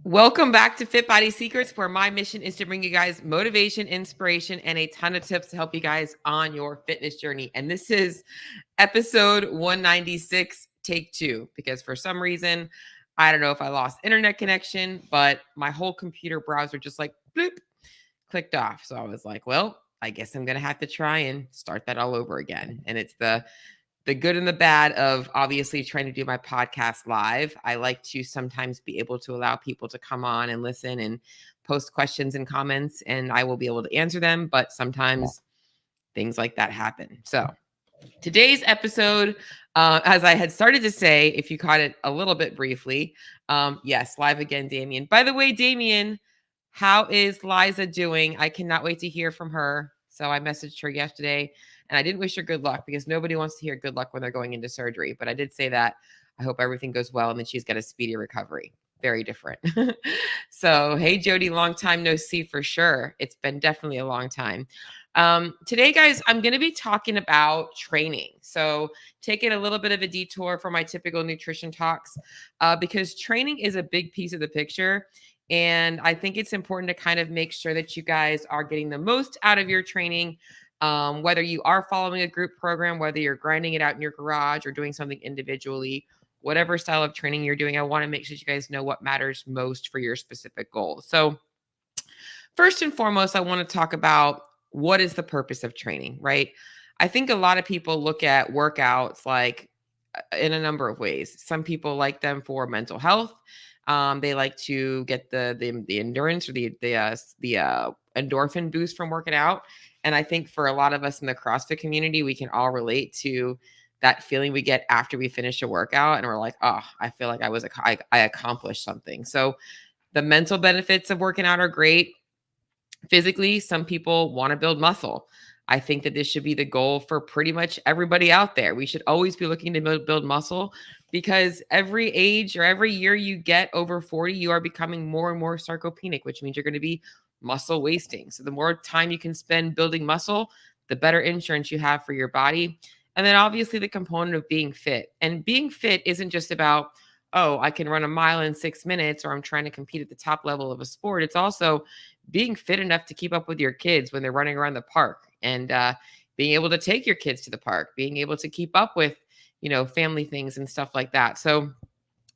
Welcome back to Fit Body Secrets, where my mission is to bring you guys motivation, inspiration, and a ton of tips to help you guys on your fitness journey. And this is episode 196, take two, because for some reason, I don't know if I lost internet connection, but my whole computer browser just like bloop, clicked off. So I was like, well, I guess I'm going to have to try and start that all over again. And it's the good and the bad of obviously trying to do my podcast live. I like to sometimes be able to allow people to come on and listen and post questions and comments, and I will be able to answer them. But sometimes things like that happen. So today's episode, as I had started to say, if you caught it a little bit briefly, yes, live again, Damien. By the way, Damien, how is Liza doing? I cannot wait to hear from her. So I messaged her yesterday, and I didn't wish her good luck because nobody wants to hear good luck when they're going into surgery. But I did say that I hope everything goes well and that she's got a speedy recovery. Very different. So, hey, Jody, long time no see for sure. It's been definitely a long time. Today, guys, I'm going to be talking about training. So taking a little bit of a detour from my typical nutrition talks because training is a big piece of the picture. And I think it's important to kind of make sure that you guys are getting the most out of your training, whether you are following a group program, whether you're grinding it out in your garage or doing something individually, whatever style of training you're doing. I want to make sure you guys know what matters most for your specific goal. So first and foremost, I want to talk about what is the purpose of training, right? I think a lot of people look at workouts like in a number of ways. Some people like them for mental health. They like to get the endurance or the endorphin boost from working out. And I think for a lot of us in the CrossFit community, we can all relate to that feeling we get after we finish a workout and we're like, oh, I feel like I accomplished something. So the mental benefits of working out are great. Physically, some people want to build muscle. I think that this should be the goal for pretty much everybody out there. We should always be looking to build muscle because every age or every year you get over 40, you are becoming more and more sarcopenic, which means you're going to be muscle wasting. So the more time you can spend building muscle, the better insurance you have for your body. And then obviously the component of being fit. And being fit isn't just about, oh, I can run a mile in 6 minutes or I'm trying to compete at the top level of a sport. It's also being fit enough to keep up with your kids when they're running around the park and being able to take your kids to the park, being able to keep up with, family things and stuff like that. So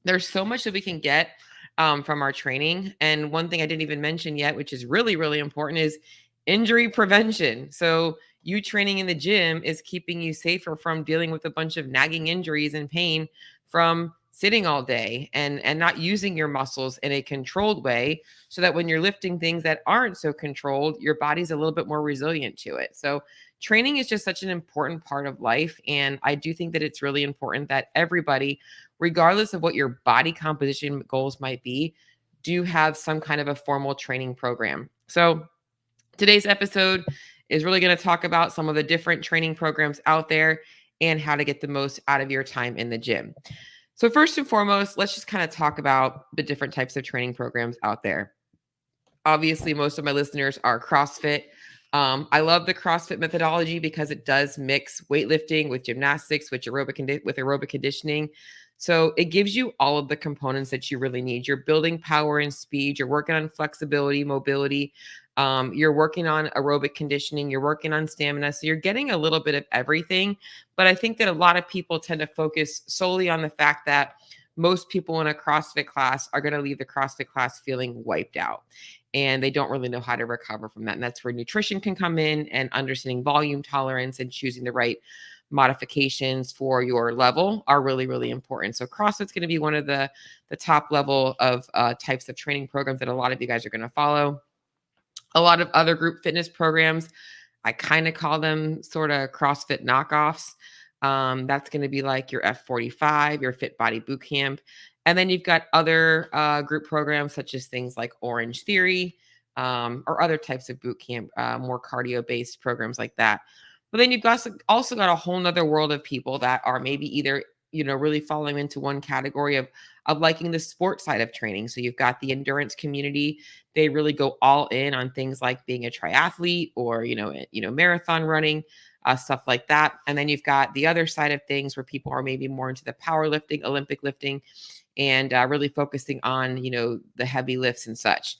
there's so much that we can get from our training. And one thing I didn't even mention yet, which is really, really important, is injury prevention. So you training in the gym is keeping you safer from dealing with a bunch of nagging injuries and pain from sitting all day and not using your muscles in a controlled way so that when you're lifting things that aren't so controlled, your body's a little bit more resilient to it. So training is just such an important part of life. And I do think that it's really important that everybody, regardless of what your body composition goals might be, do have some kind of a formal training program. So today's episode is really going to talk about some of the different training programs out there and how to get the most out of your time in the gym. So first and foremost, let's just kind of talk about the different types of training programs out there. Obviously, most of my listeners are CrossFit. I love the CrossFit methodology because it does mix weightlifting with gymnastics, with aerobic conditioning. So it gives you all of the components that you really need. You're building power and speed. You're working on flexibility, mobility. You're working on aerobic conditioning. You're working on stamina. So you're getting a little bit of everything. But I think that a lot of people tend to focus solely on the fact that most people in a CrossFit class are going to leave the CrossFit class feeling wiped out. And they don't really know how to recover from that. And that's where nutrition can come in, and understanding volume tolerance and choosing the right modifications for your level are really, really important. So CrossFit's going to be one of the top level of types of training programs that a lot of you guys are going to follow. A lot of other group fitness programs, I kind of call them sort of CrossFit knockoffs. That's going to be like your F45, your Fit Body Bootcamp. And then you've got other group programs such as things like Orange Theory or other types of boot camp, more cardio-based programs like that. But then you've also got a whole nother world of people that are maybe either, really falling into one category of liking the sport side of training. So you've got the endurance community. They really go all in on things like being a triathlete or, marathon running. stuff like that. And then you've got the other side of things where people are maybe more into the powerlifting, Olympic lifting, and really focusing on, the heavy lifts and such.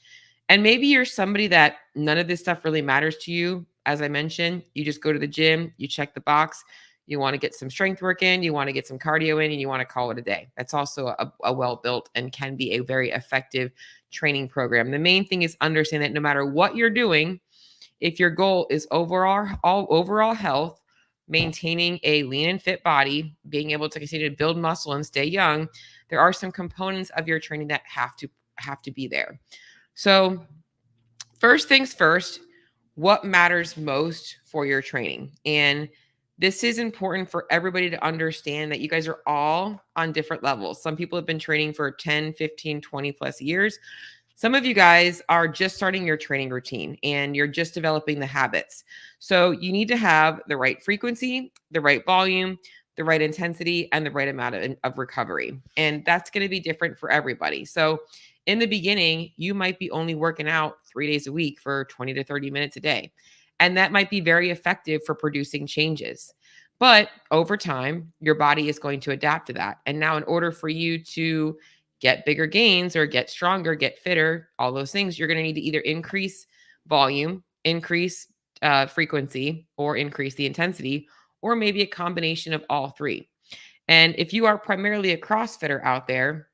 And maybe you're somebody that none of this stuff really matters to you. As I mentioned, you just go to the gym, you check the box, you want to get some strength work in, you want to get some cardio in, and you want to call it a day. That's also a well-built and can be a very effective training program. The main thing is understand that no matter what you're doing, if your goal is overall health, maintaining a lean and fit body, being able to continue to build muscle and stay young, there are some components of your training that have to be there. So, first things first, what matters most for your training? And this is important for everybody to understand that you guys are all on different levels. Some people have been training for 10, 15, 20 plus years. Some of you guys are just starting your training routine and you're just developing the habits. So you need to have the right frequency, the right volume, the right intensity, and the right amount of recovery. And that's going to be different for everybody. So in the beginning, you might be only working out 3 days a week for 20 to 30 minutes a day. And that might be very effective for producing changes. But over time, your body is going to adapt to that. And now in order for you to get bigger gains or get stronger, get fitter, all those things, you're going to need to either increase volume, increase frequency, or increase the intensity, or maybe a combination of all three. And if you are primarily a CrossFitter out there,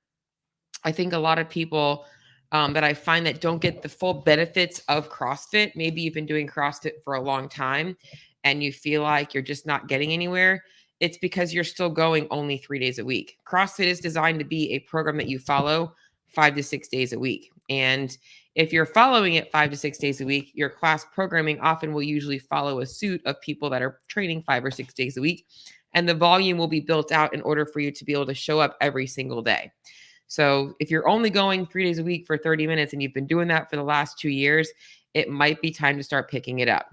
I think a lot of people that I find that don't get the full benefits of CrossFit, maybe you've been doing CrossFit for a long time and you feel like you're just not getting anywhere, it's because you're still going only 3 days a week. CrossFit is designed to be a program that you follow 5 to 6 days a week. And if you're following it 5 to 6 days a week, your class programming often will usually follow a suit of people that are training 5 or 6 days a week. And the volume will be built out in order for you to be able to show up every single day. So if you're only going 3 days a week for 30 minutes and you've been doing that for the last 2 years, it might be time to start picking it up.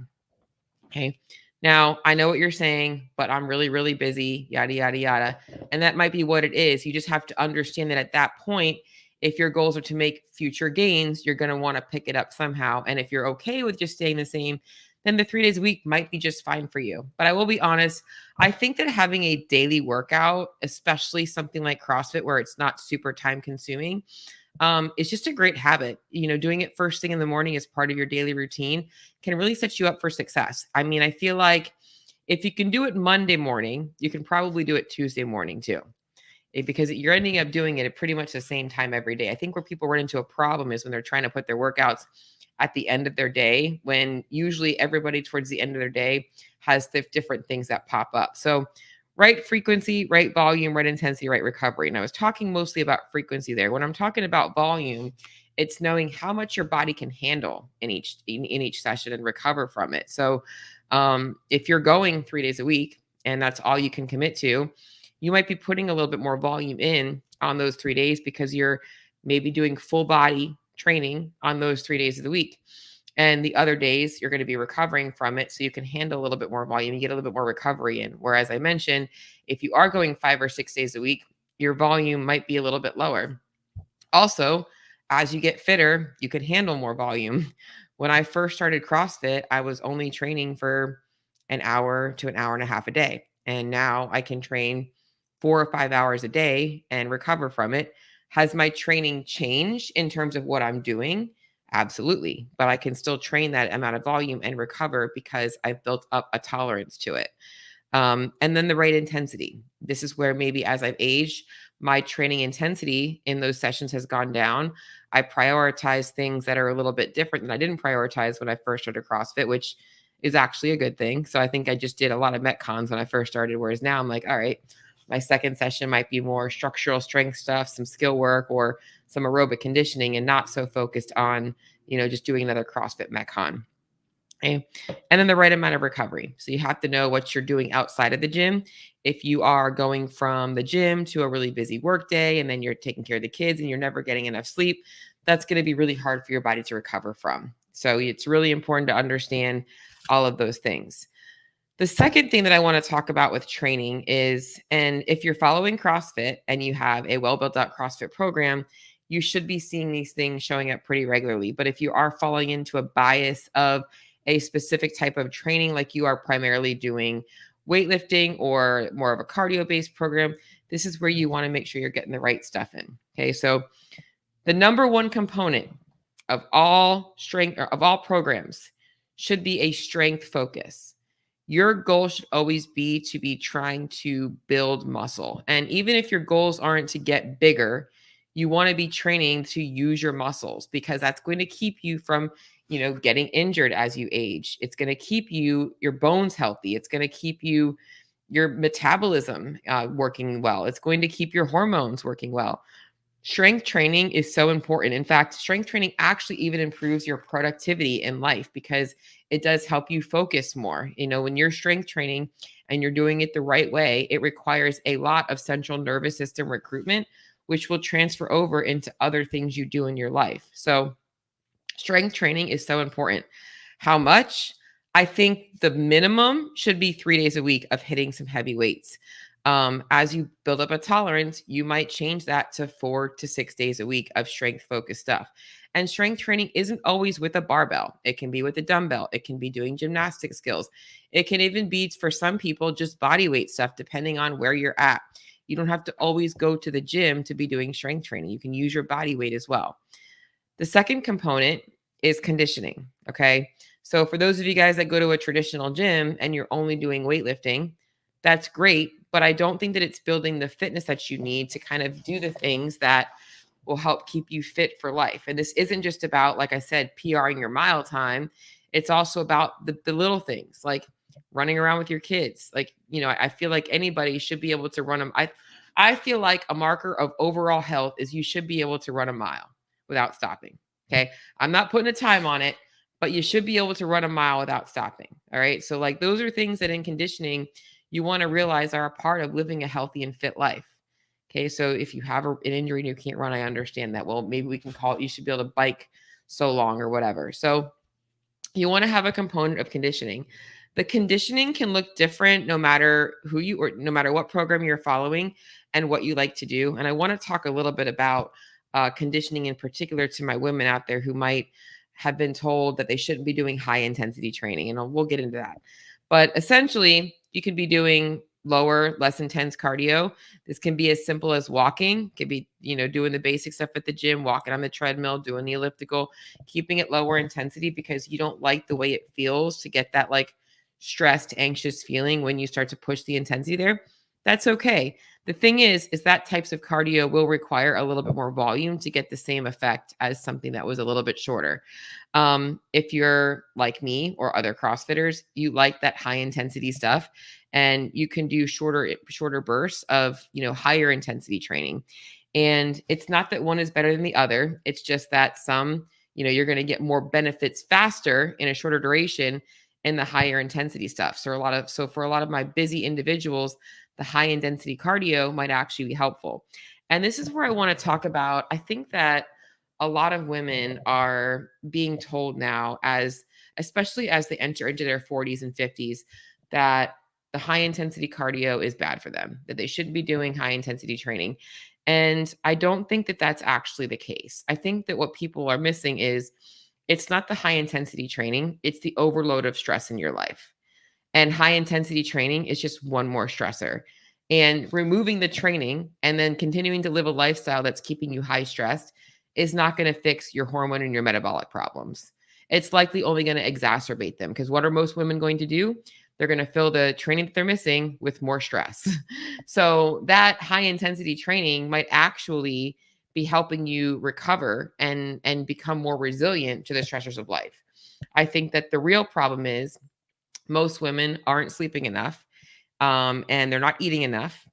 Okay. Now, I know what you're saying, but I'm really, really busy, yada, yada, yada. And that might be what it is. You just have to understand that at that point, if your goals are to make future gains, you're going to want to pick it up somehow. And if you're okay with just staying the same, then the 3 days a week might be just fine for you. But I will be honest, I think that having a daily workout, especially something like CrossFit where it's not super time consuming, it's just a great habit. Doing it first thing in the morning as part of your daily routine can really set you up for success. I mean, I feel like if you can do it Monday morning, you can probably do it Tuesday morning too. Because you're ending up doing it at pretty much the same time every day. I think where people run into a problem is when they're trying to put their workouts at the end of their day, when usually everybody towards the end of their day has the different things that pop up. So right frequency, right volume, right intensity, right recovery. And I was talking mostly about frequency there. When I'm talking about volume, it's knowing how much your body can handle in each session and recover from it. So if you're going 3 days a week and that's all you can commit to, you might be putting a little bit more volume in on those 3 days because you're maybe doing full body training on those 3 days of the week. And the other days you're going to be recovering from it. So you can handle a little bit more volume, you get a little bit more recovery in. Whereas I mentioned, if you are going 5 or 6 days a week, your volume might be a little bit lower. Also, as you get fitter, you can handle more volume. When I first started CrossFit, I was only training for an hour to an hour and a half a day. And now I can train 4 or 5 hours a day and recover from it. Has my training changed in terms of what I'm doing? Absolutely. But I can still train that amount of volume and recover because I've built up a tolerance to it. And then the right intensity. This is where maybe as I've aged, my training intensity in those sessions has gone down. I prioritize things that are a little bit different than I didn't prioritize when I first started CrossFit, which is actually a good thing. So I think I just did a lot of Metcons when I first started, whereas now I'm like, all right, my second session might be more structural strength stuff, some skill work, or some aerobic conditioning, and not so focused on, just doing another CrossFit Metcon. Okay. And then the right amount of recovery. So you have to know what you're doing outside of the gym. If you are going from the gym to a really busy work day and then you're taking care of the kids and you're never getting enough sleep, that's going to be really hard for your body to recover from. So it's really important to understand all of those things. The second thing that I want to talk about with training is, and if you're following CrossFit and you have a well-built out CrossFit program, you should be seeing these things showing up pretty regularly. But if you are falling into a bias of a specific type of training, like you are primarily doing weightlifting or more of a cardio based program, this is where you want to make sure you're getting the right stuff in. Okay. So the number one component of all strength or of all programs should be a strength focus. Your goal should always be to be trying to build muscle. And even if your goals aren't to get bigger, you want to be training to use your muscles, because that's going to keep you from, getting injured as you age. It's going to keep your bones healthy. It's going to keep your metabolism working well. It's going to keep your hormones working well. Strength training is so important. In fact, strength training actually even improves your productivity in life, because it does help you focus more. When you're strength training and you're doing it the right way, it requires a lot of central nervous system recruitment, which will transfer over into other things you do in your life. So strength training is so important. How much? I think the minimum should be 3 days a week of hitting some heavy weights. As you build up a tolerance, you might change that to 4 to 6 days a week of strength focused stuff. And strength training isn't always with a barbell. It can be with a dumbbell. It can be doing gymnastic skills. It can even be, for some people, just body weight stuff, depending on where you're at. You don't have to always go to the gym to be doing strength training. You can use your body weight as well. The second component is conditioning. Okay. So for those of you guys that go to a traditional gym and you're only doing weightlifting, that's great. But I don't think that it's building the fitness that you need to kind of do the things that will help keep you fit for life. And this isn't just about, like I said, PRing your mile time. It's also about the little things, like running around with your kids. Like, I feel like anybody should be able to run them. I feel like a marker of overall health is you should be able to run a mile without stopping. Okay. I'm not putting a time on it, but you should be able to run a mile without stopping. All right. So like those are things that in conditioning, you want to realize are a part of living a healthy and fit life. Okay. So if you have an injury and you can't run, I understand that. Well, maybe we can call it, you should be able to bike so long or whatever. So you want to have a component of conditioning. The conditioning can look different no matter who you or no matter what program you're following and what you like to do. And I want to talk a little bit about conditioning in particular to my women out there who might have been told that they shouldn't be doing high intensity training. And we'll get into that. But essentially, you could be doing lower, less intense cardio. This can be as simple as walking. It could be, doing the basic stuff at the gym, walking on the treadmill, doing the elliptical, keeping it lower intensity because you don't like the way it feels to get that like stressed, anxious feeling when you start to push the intensity there. That's okay. The thing is that types of cardio will require a little bit more volume to get the same effect as something that was a little bit shorter. If you're like me or other CrossFitters, you like that high intensity stuff, and you can do shorter bursts of, higher intensity training. And it's not that one is better than the other. It's just that some, you're going to get more benefits faster in a shorter duration in the higher intensity stuff. So for a lot of my busy individuals, the high intensity cardio might actually be helpful. And this is where I want to talk about, I think that a lot of women are being told now, especially as they enter into their 40s and 50s, that the high intensity cardio is bad for them, that they shouldn't be doing high intensity training. And I don't think that that's actually the case. I think that what people are missing is it's not the high intensity training, it's the overload of stress in your life. And high intensity training is just one more stressor. And removing the training and then continuing to live a lifestyle that's keeping you high stressed is not going to fix your hormone and your metabolic problems. It's likely only going to exacerbate them, because what are most women going to do? They're going to fill the training that they're missing with more stress. So that high intensity training might actually be helping you recover and become more resilient to the stressors of life. I think that the real problem is most women aren't sleeping enough, and they're not eating enough.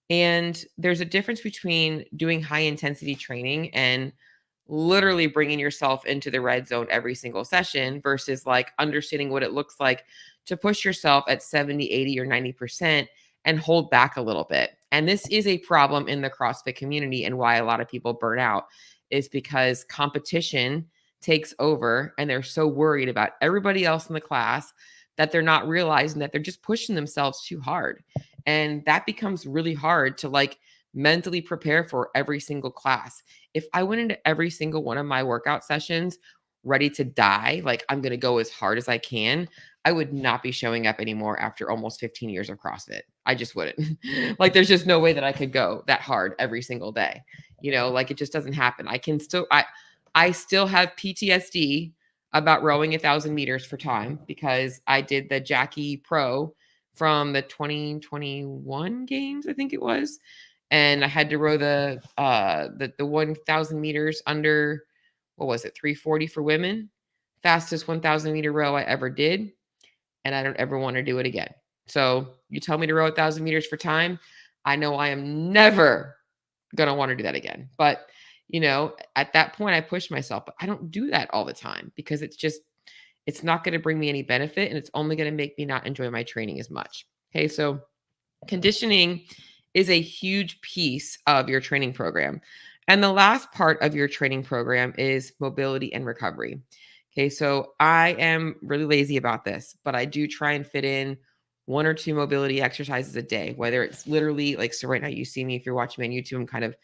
And there's a difference between doing high intensity training and literally bringing yourself into the red zone every single session versus like understanding what it looks like to push yourself at 70, 80, or 90% and hold back a little bit. And this is a problem in the CrossFit community, and why a lot of people burn out is because competition takes over and they're so worried about everybody else in the class that they're not realizing that they're just pushing themselves too hard. And that becomes really hard to like mentally prepare for every single class. If I went into every single one of my workout sessions ready to die, like I'm going to go as hard as I can, I would not be showing up anymore after almost 15 years of CrossFit. I just wouldn't. Like there's just no way that I could go that hard every single day. Like it just doesn't happen. I still have PTSD about rowing 1,000 meters for time because I did the Jackie Pro from the 2021 games, I think it was. And I had to row the 1,000 meters under, what was it, 340 for women, fastest 1,000 meter row I ever did. And I don't ever want to do it again. So you tell me to row 1,000 meters for time, I know I am never going to want to do that again. But, at that point I pushed myself, but I don't do that all the time because it's not going to bring me any benefit and it's only going to make me not enjoy my training as much. Okay. So conditioning is a huge piece of your training program. And the last part of your training program is mobility and recovery. Okay, so I am really lazy about this, but I do try and fit in 1 or 2 mobility exercises a day, whether it's literally like, so right now you see me, if you're watching me on YouTube, I'm kind of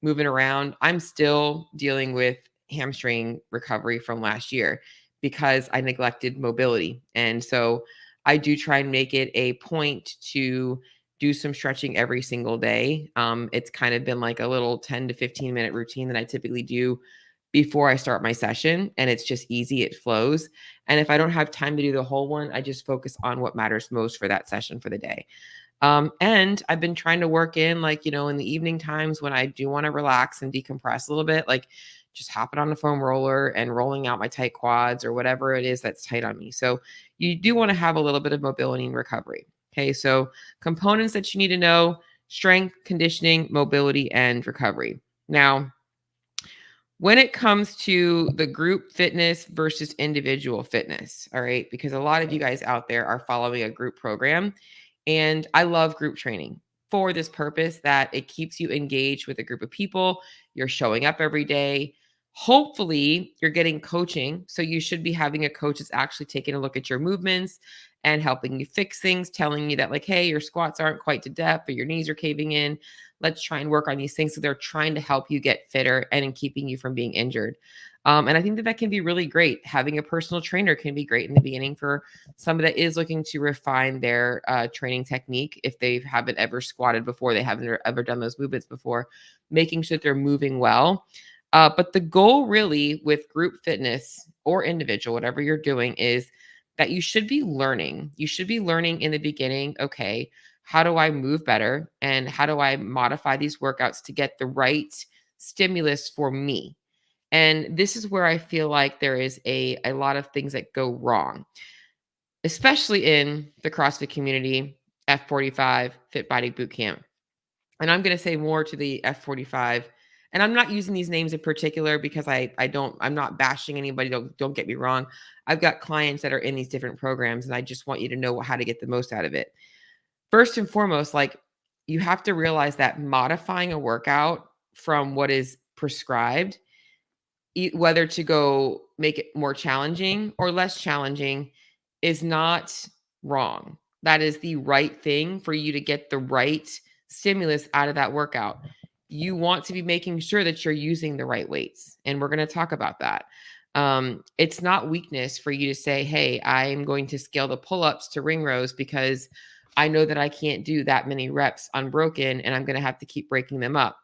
moving around. I'm still dealing with hamstring recovery from last year because I neglected mobility. And so I do try and make it a point to do some stretching every single day. It's kind of been like a little 10 to 15 minute routine that I typically do before I start my session. And it's just easy. It flows. And if I don't have time to do the whole one, I just focus on what matters most for that session for the day. And I've been trying to work in like, in the evening times when I do want to relax and decompress a little bit, like just hopping on the foam roller and rolling out my tight quads or whatever it is that's tight on me. So you do want to have a little bit of mobility and recovery. Okay. So components that you need to know: strength, conditioning, mobility, and recovery. Now, when it comes to the group fitness versus individual fitness, all right, because a lot of you guys out there are following a group program, and I love group training for this purpose, that it keeps you engaged with a group of people. You're showing up every day. Hopefully, you're getting coaching. So you should be having a coach that's actually taking a look at your movements and helping you fix things, telling you that like, hey, your squats aren't quite to depth or your knees are caving in. Let's try and work on these things. So they're trying to help you get fitter and in keeping you from being injured. And I think that can be really great. Having a personal trainer can be great in the beginning for somebody that is looking to refine their training technique. If they haven't ever squatted before, they haven't ever done those movements before, making sure that they're moving well. But the goal really with group fitness or individual, whatever you're doing, is that you should be learning. You should be learning in the beginning, okay, how do I move better? And how do I modify these workouts to get the right stimulus for me? And this is where I feel like there is a lot of things that go wrong, especially in the CrossFit community, F45, Fit Body Bootcamp. And I'm going to say more to the F45. And I'm not using these names in particular because I'm not bashing anybody. Don't get me wrong. I've got clients that are in these different programs, and I just want you to know how to get the most out of it. First and foremost, like, you have to realize that modifying a workout from what is prescribed, whether to go make it more challenging or less challenging, is not wrong. That is the right thing for you to get the right stimulus out of that workout. You want to be making sure that you're using the right weights. And we're going to talk about that. It's not weakness for you to say, hey, I'm going to scale the pull-ups to ring rows because I know that I can't do that many reps unbroken and I'm going to have to keep breaking them up.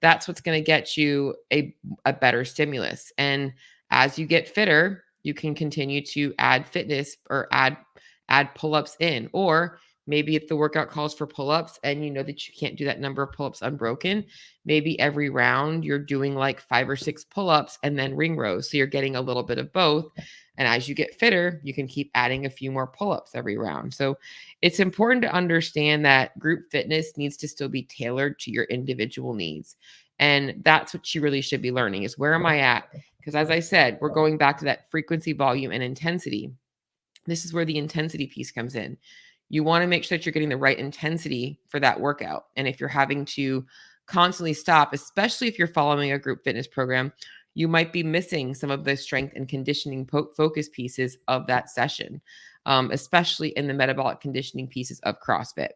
That's what's going to get you a better stimulus. And as you get fitter, you can continue to add fitness or add pull-ups in. Or maybe if the workout calls for pull-ups and you know that you can't do that number of pull-ups unbroken, maybe every round you're doing like 5 or 6 pull-ups and then ring rows. So you're getting a little bit of both. And as you get fitter, you can keep adding a few more pull-ups every round. So it's important to understand that group fitness needs to still be tailored to your individual needs. And that's what you really should be learning, is where am I at? Because as I said, we're going back to that frequency, volume, and intensity. This is where the intensity piece comes in. You want to make sure that you're getting the right intensity for that workout. And if you're having to constantly stop, especially if you're following a group fitness program, you might be missing some of the strength and conditioning focus pieces of that session, especially in the metabolic conditioning pieces of CrossFit.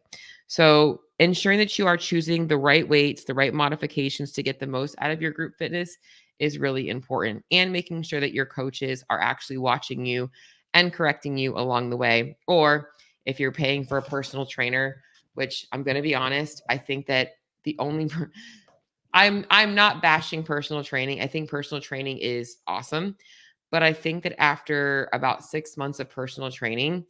So ensuring that you are choosing the right weights, the right modifications to get the most out of your group fitness is really important, and making sure that your coaches are actually watching you and correcting you along the way. Or if you're paying for a personal trainer, which I'm going to be honest, I think that the only I'm not bashing personal training. I think personal training is awesome, but I think that after about 6 months of personal training,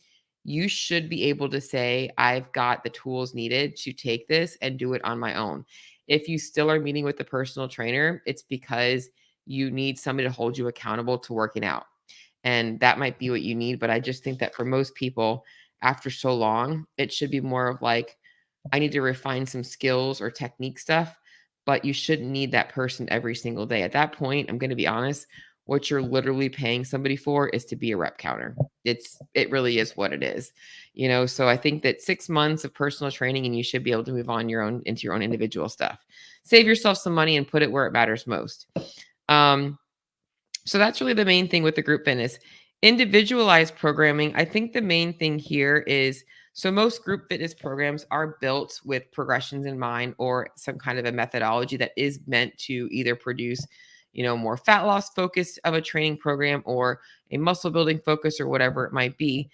you should be able to say, I've got the tools needed to take this and do it on my own. If you still are meeting with the personal trainer, it's because you need somebody to hold you accountable to working out. And that might be what you need. But I just think that for most people, after so long, it should be more of like, I need to refine some skills or technique stuff, but you shouldn't need that person every single day. At that point, I'm going to be honest, what you're literally paying somebody for is to be a rep counter. It really is what it is. So I think that 6 months of personal training and you should be able to move on into your own individual stuff. Save yourself some money and put it where it matters most. So that's really the main thing with the group fitness. Individualized programming, I think the main thing here is, so most group fitness programs are built with progressions in mind or some kind of a methodology that is meant to either produce, more fat loss focus of a training program or a muscle building focus or whatever it might be.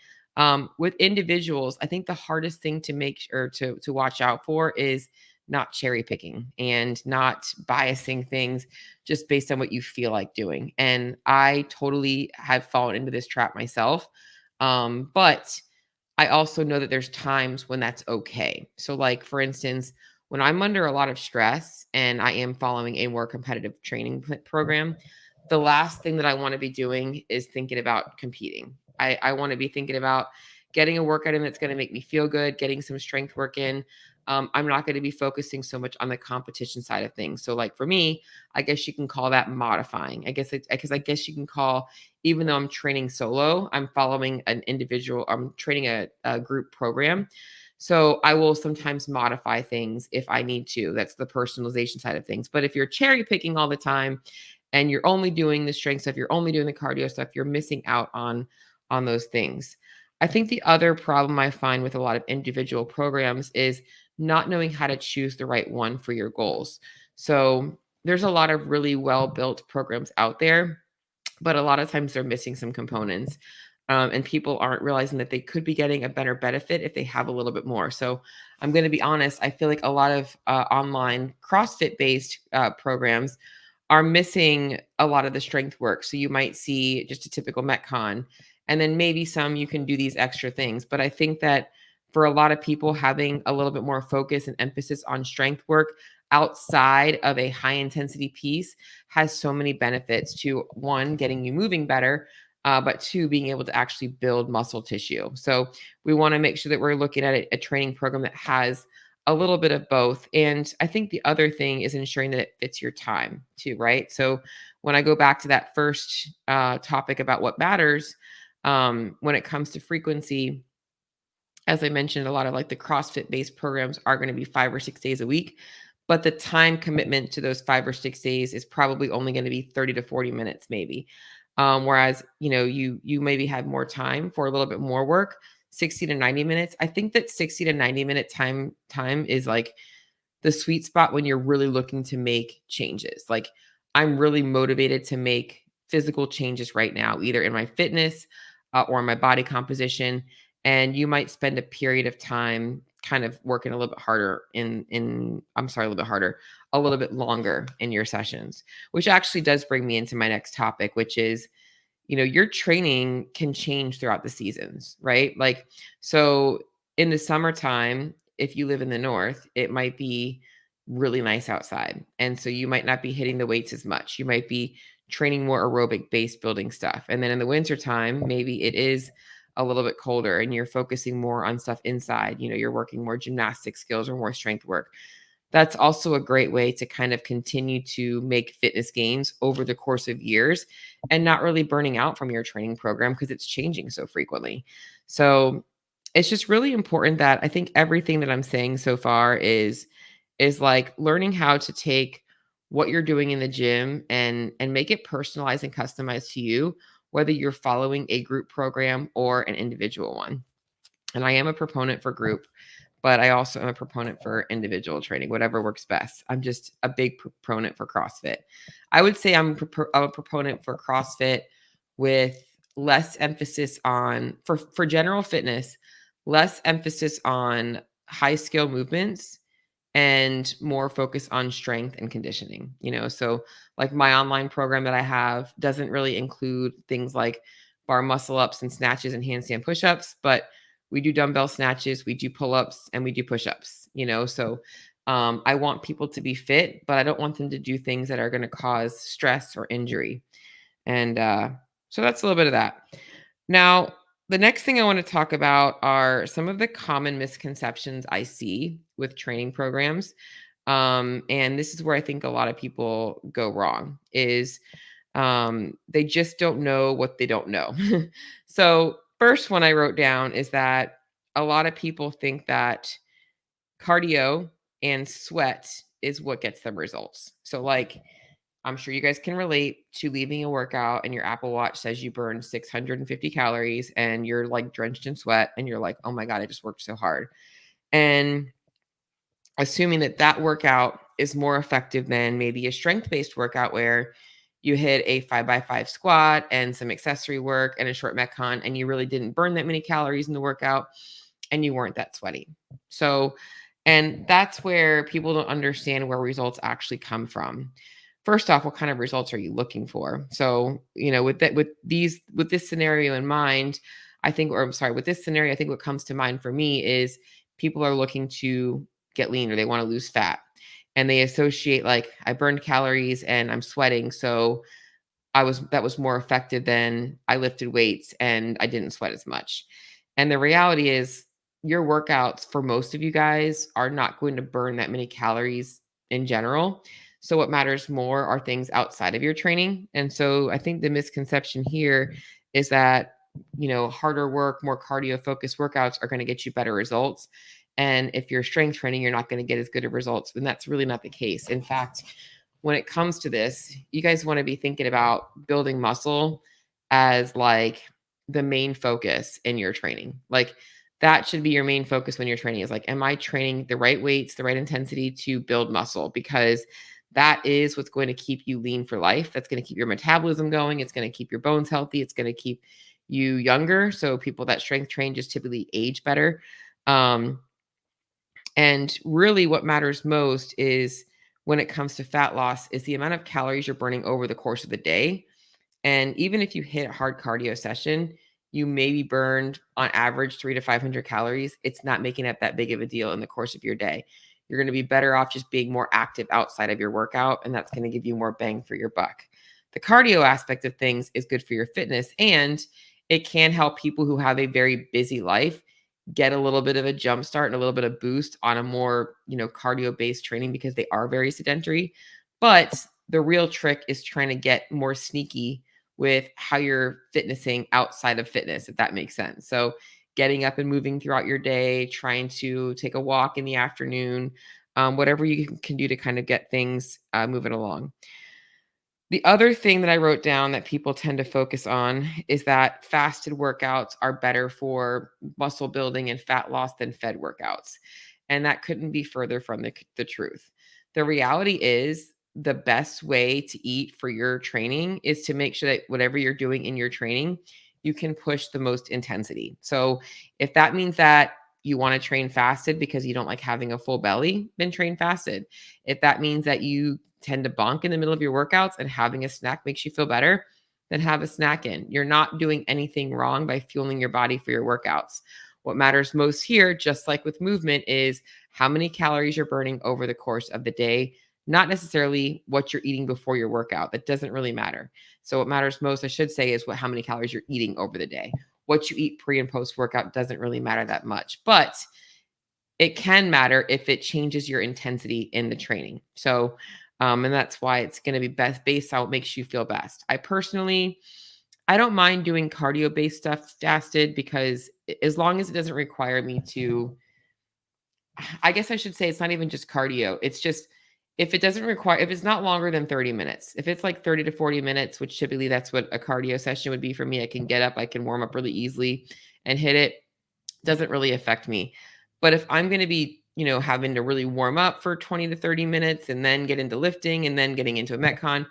With individuals, I think the hardest thing to make or to watch out for is not cherry picking and not biasing things just based on what you feel like doing. And I totally have fallen into this trap myself. But I also know that there's times when that's okay. So, like, for instance, when I'm under a lot of stress and I am following a more competitive training program, the last thing that I want to be doing is thinking about competing. I want to be thinking about getting a workout in that's going to make me feel good, getting some strength work in. I'm not going to be focusing so much on the competition side of things. So, like for me, I guess you can call that modifying. Because I guess you can call, even though I'm training solo, I'm following an individual. I'm training a group program. So I will sometimes modify things if I need to. That's the personalization side of things. But if you're cherry picking all the time and you're only doing the strength stuff, you're only doing the cardio stuff, you're missing out on those things. I think the other problem I find with a lot of individual programs is not knowing how to choose the right one for your goals. So there's a lot of really well-built programs out there, but a lot of times they're missing some components. And people aren't realizing that they could be getting a better benefit if they have a little bit more. So I'm going to be honest, I feel like a lot of online CrossFit-based programs are missing a lot of the strength work. So you might see just a typical Metcon, and then maybe some you can do these extra things. But I think that for a lot of people, having a little bit more focus and emphasis on strength work outside of a high intensity piece has so many benefits to, one, getting you moving better, but two, being able to actually build muscle tissue. So we want to make sure that we're looking at a training program that has a little bit of both. And I think the other thing is ensuring that it fits your time too, right? So when I go back to that first topic about what matters, when it comes to frequency, as I mentioned, a lot of like the CrossFit based programs are going to be 5 or 6 days a week, but the time commitment to those 5 or 6 days is probably only going to be 30 to 40 minutes, maybe. Whereas, you maybe have more time for a little bit more work, 60 to 90 minutes. I think that 60 to 90 minute time is like the sweet spot when you're really looking to make changes. Like, I'm really motivated to make physical changes right now, either in my fitness or in my body composition. And you might spend a period of time kind of working a little bit harder a little bit harder, a little bit longer in your sessions, which actually does bring me into my next topic, which is, your training can change throughout the seasons, right? Like, so in the summertime, if you live in the north, it might be really nice outside. And so you might not be hitting the weights as much. You might be training more aerobic base building stuff. And then in the wintertime, maybe it is a little bit colder and you're focusing more on stuff inside. You're working more gymnastic skills or more strength work. That's also a great way to kind of continue to make fitness gains over the course of years and not really burning out from your training program because it's changing so frequently. So it's just really important that I think everything that I'm saying so far is like learning how to take what you're doing in the gym and make it personalized and customized to you, whether you're following a group program or an individual one. And I am a proponent for group, but I also am a proponent for individual training, whatever works best. I'm just a big proponent for CrossFit. I would say I'm a proponent for CrossFit with less emphasis on, for general fitness, less emphasis on high skill movements and more focus on strength and conditioning, so like my online program that I have doesn't really include things like bar muscle ups and snatches and handstand push-ups, but we do dumbbell snatches, we do pull-ups, and we do push-ups, so I want people to be fit, but I don't want them to do things that are going to cause stress or injury. And so that's a little bit of that. Now, the next thing I want to talk about are some of the common misconceptions I see with training programs. And this is where I think a lot of people go wrong is they just don't know what they don't know. So first one I wrote down is that a lot of people think that cardio and sweat is what gets them results. So like, I'm sure you guys can relate to leaving a workout and your Apple Watch says you burned 650 calories and you're like drenched in sweat and you're like, oh my God, I just worked so hard. And assuming that that workout is more effective than maybe a strength-based workout where you hit a 5x5 squat and some accessory work and a short Metcon and you really didn't burn that many calories in the workout and you weren't that sweaty. So, and that's where people don't understand where results actually come from. First off, what kind of results are you looking for? So, with this scenario in mind, with this scenario, I think what comes to mind for me is people are looking to get lean or they want to lose fat. And they associate like I burned calories and I'm sweating. So that was more effective than I lifted weights and I didn't sweat as much. And the reality is your workouts for most of you guys are not going to burn that many calories in general. So what matters more are things outside of your training. And so I think the misconception here is that, harder work, more cardio focused workouts are going to get you better results. And if you're strength training, you're not going to get as good of results. And that's really not the case. In fact, when it comes to this, you guys want to be thinking about building muscle as like the main focus in your training. Like that should be your main focus when you're training is like, am I training the right weights, the right intensity to build muscle? Because that is what's going to keep you lean for life. That's going to keep your metabolism going. It's going to keep your bones healthy. It's going to keep you younger. So people that strength train just typically age better. And really what matters most is when it comes to fat loss is the amount of calories you're burning over the course of the day. And even if you hit a hard cardio session, you maybe burned on average 300 to 500 calories. It's not making up that big of a deal in the course of your day. You're going to be better off just being more active outside of your workout, and that's going to give you more bang for your buck. The cardio aspect of things is good for your fitness, and it can help people who have a very busy life get a little bit of a jump start and a little bit of boost on a more, cardio-based training because they are very sedentary. But the real trick is trying to get more sneaky with how you're fitnessing outside of fitness, if that makes sense. So getting up and moving throughout your day, trying to take a walk in the afternoon, whatever you can do to kind of get things moving along. The other thing that I wrote down that people tend to focus on is that fasted workouts are better for muscle building and fat loss than fed workouts. And that couldn't be further from the truth. The reality is the best way to eat for your training is to make sure that whatever you're doing in your training, you can push the most intensity. So if that means that you want to train fasted because you don't like having a full belly, then train fasted. If that means that you tend to bonk in the middle of your workouts and having a snack makes you feel better, then have a snack in. You're not doing anything wrong by fueling your body for your workouts. What matters most here, just like with movement, is how many calories you're burning over the course of the day, not necessarily what you're eating before your workout. That doesn't really matter. So what matters most, I should say, is how many calories you're eating over the day. What you eat pre and post workout doesn't really matter that much, but it can matter if it changes your intensity in the training. So, and that's why it's going to be best based on what makes you feel best. I don't mind doing cardio-based stuff fasted because as long as it doesn't require me to, I guess I should say it's not even just cardio. It's just, if it's not longer than 30 minutes, if it's like 30 to 40 minutes, which typically that's what a cardio session would be for me, I can get up, I can warm up really easily and hit it. Doesn't really affect me. But if I'm going to be, having to really warm up for 20 to 30 minutes and then get into lifting and then getting into a Metcon,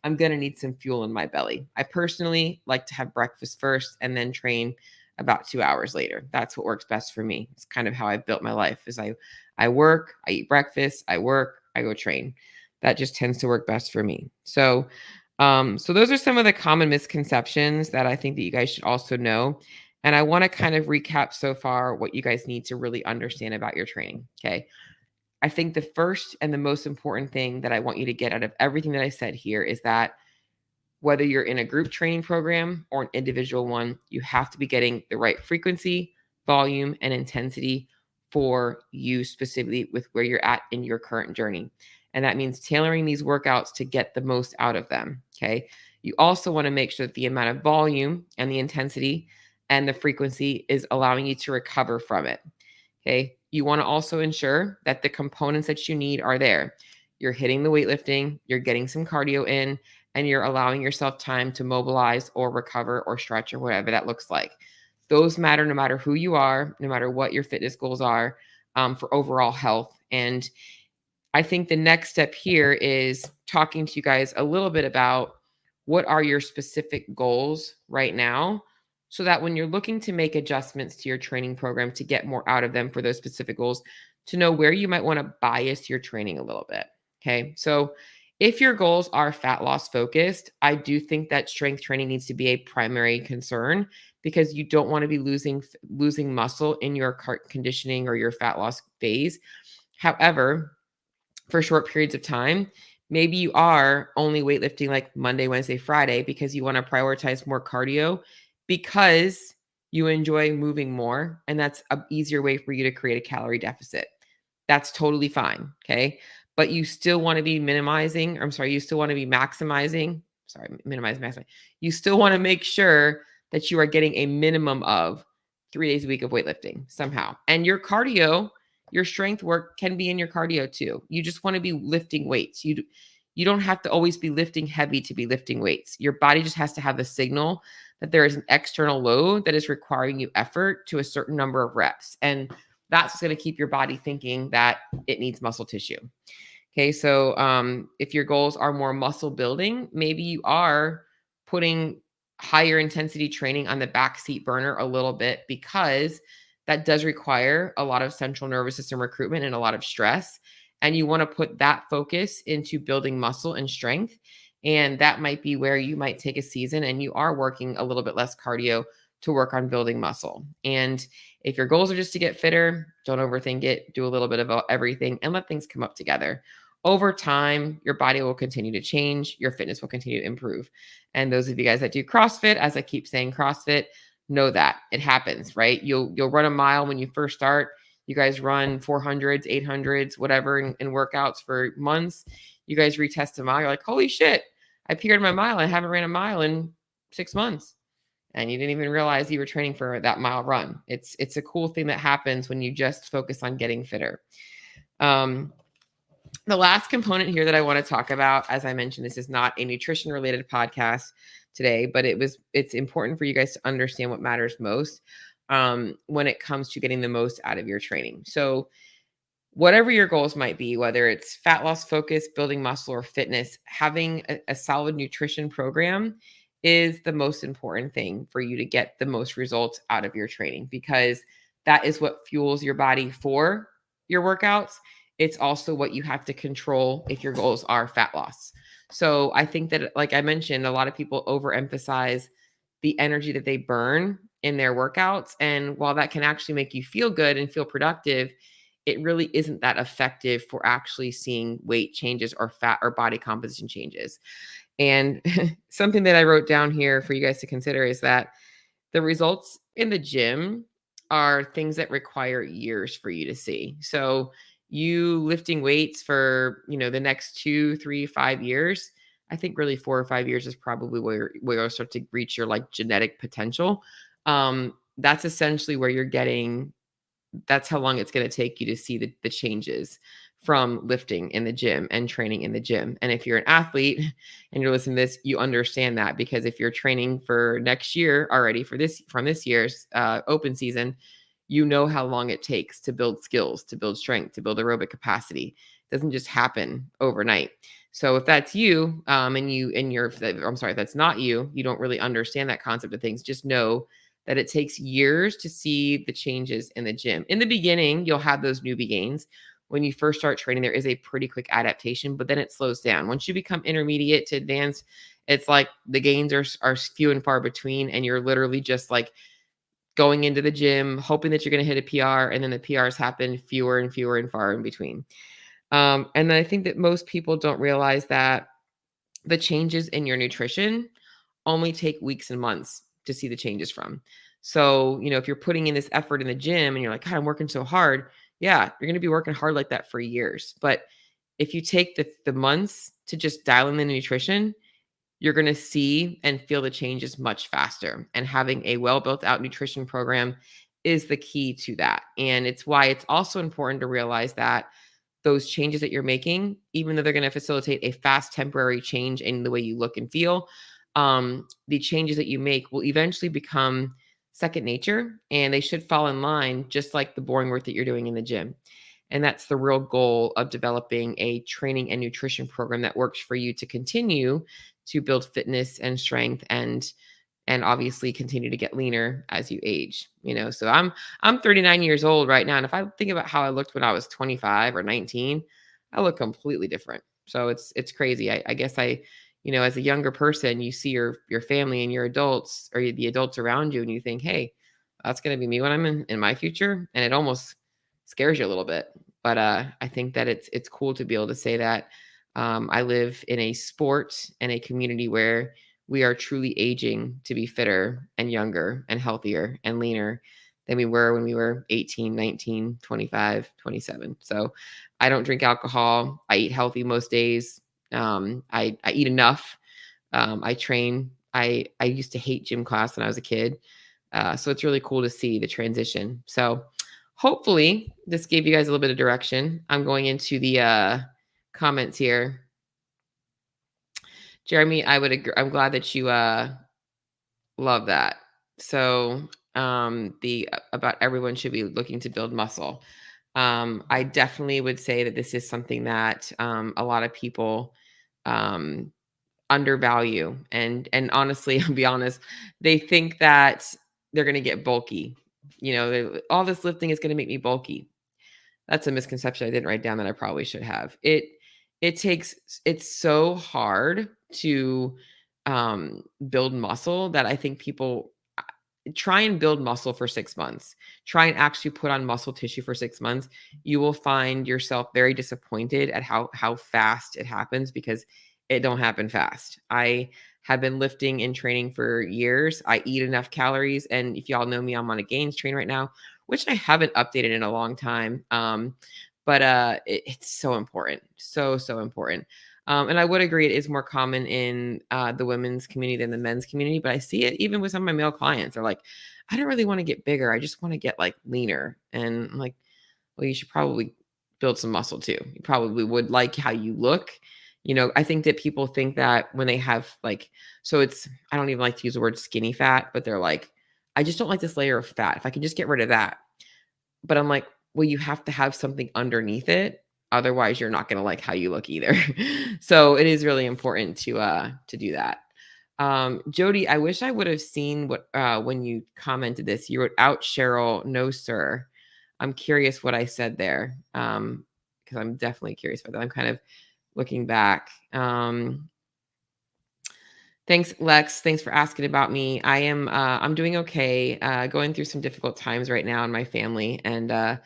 I'm going to need some fuel in my belly. I personally like to have breakfast first and then train about 2 hours later. That's what works best for me. It's kind of how I've built my life is I work, I eat breakfast, I work, I go train. That just tends to work best for me. So those are some of the common misconceptions that I think that you guys should also know. And I want to kind of recap so far what you guys need to really understand about your training. Okay. I think the first and the most important thing that I want you to get out of everything that I said here is that whether you're in a group training program or an individual one, you have to be getting the right frequency, volume, and intensity for you specifically with where you're at in your current journey. And that means tailoring these workouts to get the most out of them. Okay. You also want to make sure that the amount of volume and the intensity and the frequency is allowing you to recover from it. Okay. You want to also ensure that the components that you need are there. You're hitting the weightlifting, you're getting some cardio in, and you're allowing yourself time to mobilize or recover or stretch or whatever that looks like. Those matter no matter who you are, no matter what your fitness goals are, for overall health. And I think the next step here is talking to you guys a little bit about what are your specific goals right now, so that when you're looking to make adjustments to your training program to get more out of them for those specific goals, to know where you might want to bias your training a little bit. Okay. So if your goals are fat loss focused, I do think that strength training needs to be a primary concern, because you don't want to be losing muscle in your conditioning or your fat loss phase. However, for short periods of time, maybe you are only weightlifting like Monday, Wednesday, Friday because you want to prioritize more cardio because you enjoy moving more. And that's an easier way for you to create a calorie deficit. That's totally fine. Okay. But you still want to be you still want to be maximizing. Maximize. You still want to make sure that you are getting a minimum of 3 days a week of weightlifting somehow. And your strength work can be in your cardio too. You just want to be lifting weights. You don't have to always be lifting heavy to be lifting weights. Your body just has to have a signal that there is an external load that is requiring you effort to a certain number of reps. And that's going to keep your body thinking that it needs muscle tissue. Okay. So if your goals are more muscle building, maybe you are putting higher intensity training on the backseat burner a little bit, because that does require a lot of central nervous system recruitment and a lot of stress. And you want to put that focus into building muscle and strength. And that might be where you might take a season and you are working a little bit less cardio to work on building muscle. And if your goals are just to get fitter, don't overthink it. Do a little bit of everything and let things come up together. Over time, your body will continue to change. Your fitness will continue to improve. And those of you guys that do CrossFit, as I keep saying CrossFit, know that it happens, right? You'll run a mile when you first start. You guys run 400s, 800s, whatever in workouts for months. You guys retest a mile. You're like, holy shit, I PR'd my mile. I haven't ran a mile in 6 months. And you didn't even realize you were training for that mile run. It's a cool thing that happens when you just focus on getting fitter. The last component here that I want to talk about, as I mentioned, this is not a nutrition related podcast today, but it's important for you guys to understand what matters most when it comes to getting the most out of your training. So whatever your goals might be, whether it's fat loss focus, building muscle, or fitness, having a solid nutrition program is the most important thing for you to get the most results out of your training, because that is what fuels your body for your workouts. It's also what you have to control if your goals are fat loss. So I think that, like I mentioned, a lot of people overemphasize the energy that they burn in their workouts. And while that can actually make you feel good and feel productive, it really isn't that effective for actually seeing weight changes or fat or body composition changes. And something that I wrote down here for you guys to consider is that the results in the gym are things that require years for you to see. So you lifting weights for, the next 2, 3, 5 years, I think really 4 or 5 years is probably where you'll start to reach your like genetic potential. That's essentially where that's how long it's going to take you to see the changes from lifting in the gym and training in the gym. And if you're an athlete and you're listening to this, you understand that, because if you're training for next year already from this year's open season, you know how long it takes to build skills, to build strength, to build aerobic capacity. It doesn't just happen overnight. So if that's you, I'm sorry, if that's not you, you don't really understand that concept of things. Just know that it takes years to see the changes in the gym. In the beginning, you'll have those newbie gains. When you first start training, there is a pretty quick adaptation, but then it slows down. Once you become intermediate to advanced, it's like the gains are few and far between, and you're literally just like going into the gym, hoping that you're going to hit a PR, and then the PRs happen fewer and fewer and far in between. And I think that most people don't realize that the changes in your nutrition only take weeks and months to see the changes from. So, if you're putting in this effort in the gym and you're like, God, I'm working so hard. Yeah, you're going to be working hard like that for years. But if you take the months to just dial in the nutrition, you're going to see and feel the changes much faster. And having a well built out nutrition program is the key to that. And it's why it's also important to realize that those changes that you're making, even though they're going to facilitate a fast temporary change in the way you look and feel, the changes that you make will eventually become second nature, and they should fall in line just like the boring work that you're doing in the gym. And that's the real goal of developing a training and nutrition program that works for you to continue to build fitness and strength and obviously continue to get leaner as you age. So I'm 39 years old right now, and if I think about how I looked when I was 25 or 19, I look completely different. So it's crazy. I guess as a younger person, you see your family and your adults or the adults around you, and you think, hey, that's going to be me when I'm in my future, and it almost scares you a little bit. But I think that it's cool to be able to say that I live in a sport and a community where we are truly aging to be fitter and younger and healthier and leaner than we were when we were 18, 19, 25, 27. So I don't drink alcohol. I eat healthy most days. I eat enough. I train. I used to hate gym class when I was a kid. So it's really cool to see the transition. So hopefully this gave you guys a little bit of direction. I'm going into the comments here. Jeremy, I would agree. I'm glad that you love that. So the about everyone should be looking to build muscle. I definitely would say that this is something that a lot of people undervalue, and honestly, I'll be honest, they think that they're going to get bulky. All this lifting is going to make me bulky. That's a misconception I didn't write down that I probably should have. It's so hard to build muscle that I think people try and build muscle for 6 months. Try and actually put on muscle tissue for 6 months. You will find yourself very disappointed at how fast it happens, because it don't happen fast. I have been lifting and training for years. I eat enough calories, and if y'all know me, I'm on a gains train right now, which I haven't updated in a long time. But it's so important, so important. And I would agree it is more common in the women's community than the men's community, but I see it even with some of my male clients. They're like, I don't really want to get bigger. I just want to get like leaner. And I'm like, well, you should probably build some muscle too. You probably would like how you look. I think that people think that when they have I don't even like to use the word skinny fat, but they're like, I just don't like this layer of fat. If I can just get rid of that. But I'm like, well, you have to have something underneath it. Otherwise, you're not going to like how you look either. So it is really important to do that. Jody, I wish I would have seen what when you commented this. You wrote out Cheryl, no sir. I'm curious what I said there, because I'm definitely curious about that. I'm kind of looking back. Thanks, Lex. Thanks for asking about me. I'm doing okay. Going through some difficult times right now in my family, and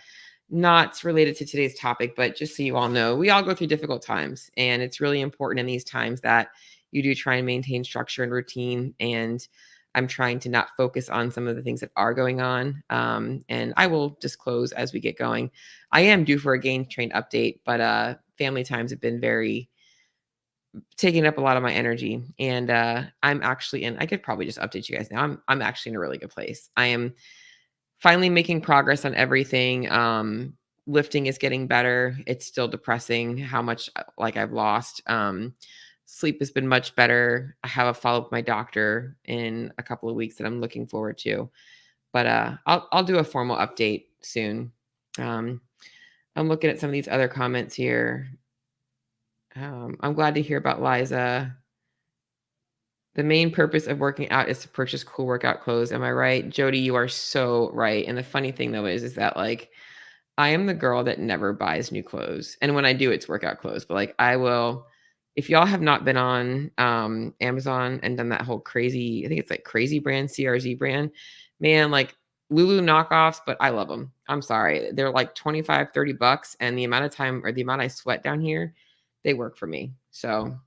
not related to today's topic, but just so you all know, we all go through difficult times, and it's really important in these times that you do try and maintain structure and routine. And I'm trying to not focus on some of the things that are going on. And I will disclose as we get going. I am due for a gain train update, but family times have been taking up a lot of my energy. And I'm actually I could probably just update you guys now. I'm actually in a really good place. I am finally making progress on everything. Lifting is getting better. It's still depressing how much I've lost. Sleep has been much better. I have a follow-up with my doctor in a couple of weeks that I'm looking forward to. But I'll do a formal update soon. Um, I'm looking at some of these other comments here. I'm glad to hear about Liza. The main purpose of working out is to purchase cool workout clothes. Am I right? Jody, you are so right. And the funny thing though is that like I am the girl that never buys new clothes. And when I do, it's workout clothes. But like I will, if y'all have not been on Amazon and done that whole crazy, I think it's like crazy brand, CRZ brand, man, like Lulu knockoffs, but I love them. I'm sorry. They're like 25, $30. And the amount of time or the amount I sweat down here, they work for me. So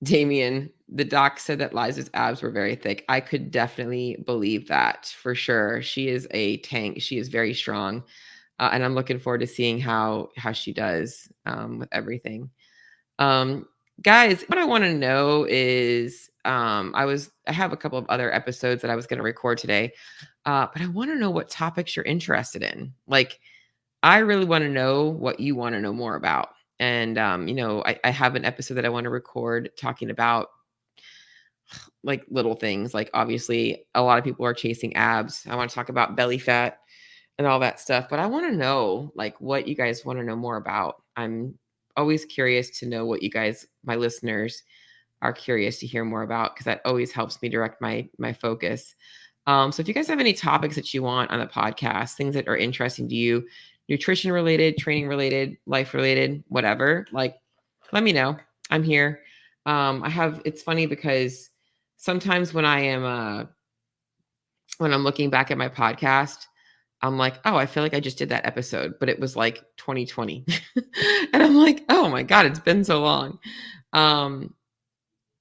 Damien, the doc said that Liza's abs were very thick. I could definitely believe that for sure. She is a tank. She is very strong. And I'm looking forward to seeing how she does with everything. Guys, what I want to know is I have a couple of other episodes that I was going to record today, but I want to know what topics you're interested in. Like, I really want to know what you want to know more about. And I have an episode that I want to record talking about like little things. Like obviously, a lot of people are chasing abs. I want to talk about belly fat and all that stuff. But I want to know like what you guys want to know more about. I'm always curious to know what you guys, my listeners, are curious to hear more about because that always helps me direct my focus. So if you guys have any topics that you want on the podcast, things that are interesting to you, nutrition related, training related, life related, whatever, like let me know. I'm here. It's funny because sometimes when I am when I'm looking back at my podcast, I'm like, oh, I feel like I just did that episode, but it was like 2020. And I'm like, oh my God, it's been so long.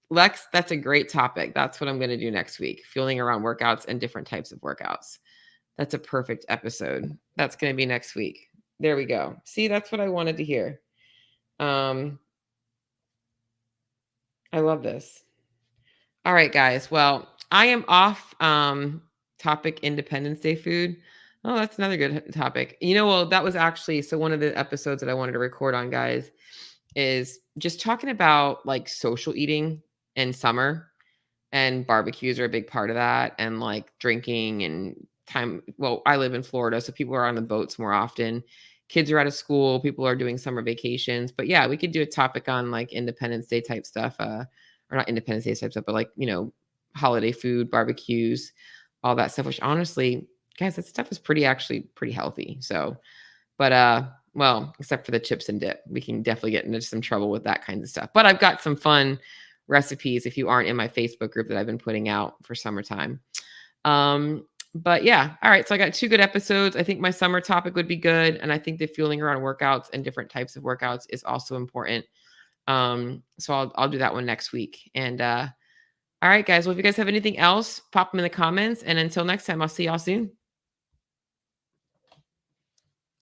Lex, that's a great topic. That's what I'm going to do next week. Fueling around workouts and different types of workouts. That's a perfect episode. That's going to be next week. There we go. See, that's what I wanted to hear. I love this. All right, guys. Well, I am off topic Independence Day food. Oh, that's another good topic. Well, that was actually so one of the episodes that I wanted to record on, guys, is just talking about like social eating in summer, and barbecues are a big part of that, and like drinking and time. Well, I live in Florida, so people are on the boats more often. Kids are out of school, people are doing summer vacations. But yeah, we could do a topic on like Independence Day type stuff, or not Independence Day type stuff, but like, holiday food, barbecues, all that stuff, which honestly, guys, that stuff is actually pretty healthy. So, but well, except for the chips and dip, we can definitely get into some trouble with that kind of stuff. But I've got some fun recipes if you aren't in my Facebook group that I've been putting out for summertime. But yeah, all right. So I got 2 good episodes. I think my summer topic would be good, and I think the fueling around workouts and different types of workouts is also important. So I'll do that one next week. And all right, guys. Well, if you guys have anything else, pop them in the comments. And until next time, I'll see y'all soon.